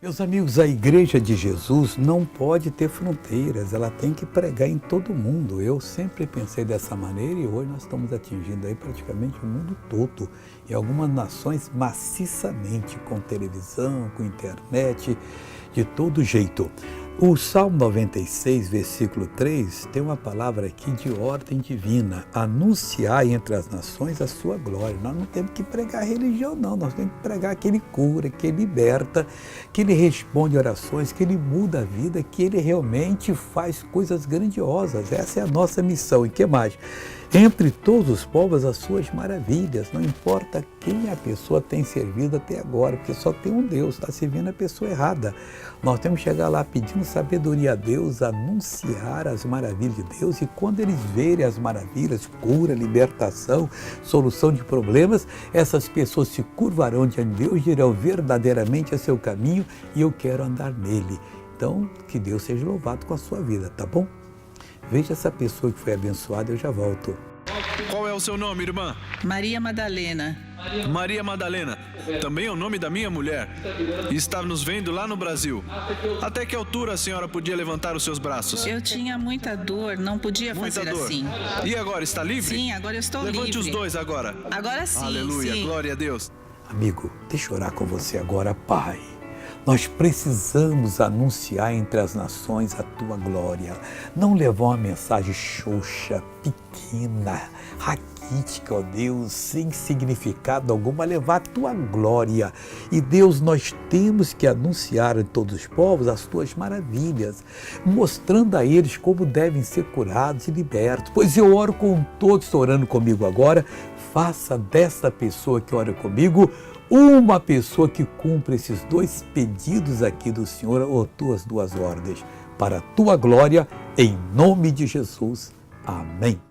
Meus amigos, a Igreja de Jesus não pode ter fronteiras, ela tem que pregar em todo mundo. Eu sempre pensei dessa maneira e hoje nós estamos atingindo aí praticamente o mundo todo. E algumas nações maciçamente, com televisão, com internet, de todo jeito. O Salmo 96, versículo 3, tem uma palavra aqui de ordem divina. Anunciar entre as nações a sua glória. Nós não temos que pregar religião, não. Nós temos que pregar que Ele cura, que Ele liberta, que Ele responde orações, que Ele muda a vida, que Ele realmente faz coisas grandiosas. Essa é a nossa missão. E que mais? Entre todos os povos, as suas maravilhas. Não importa quem a pessoa tem servido até agora, porque só tem um Deus, está servindo a pessoa errada. Nós temos que chegar lá pedindo sabedoria a Deus, anunciar as maravilhas de Deus, e quando eles verem as maravilhas, cura, libertação, solução de problemas, essas pessoas se curvarão diante de Deus e dirão verdadeiramente a seu caminho e eu quero andar nele. Então, que Deus seja louvado com a sua vida, tá bom? Veja essa pessoa que foi abençoada, eu já volto. Qual é o seu nome, irmã? Maria Madalena. Maria Madalena, também é o nome da minha mulher. E está nos vendo lá no Brasil. Até que altura a senhora podia levantar os seus braços? Eu tinha muita dor, não podia Muita fazer dor. assim. E agora, está livre? Sim, agora eu estou livre. Levante os dois agora. Agora sim, Aleluia, sim. glória a Deus. Amigo, deixa eu orar com você agora, Pai. Nós precisamos anunciar entre as nações a Tua glória. Não levar uma mensagem xoxa, pequena, raquítica, ó Deus, sem significado algum, mas levar a Tua glória. E Deus, nós temos que anunciar em todos os povos as Tuas maravilhas, mostrando a eles como devem ser curados e libertos. Pois eu oro com todos orando comigo agora. Faça desta pessoa que ora comigo uma pessoa que cumpre esses dois pedidos aqui do Senhor, ou tuas duas ordens, para a tua glória, em nome de Jesus. Amém.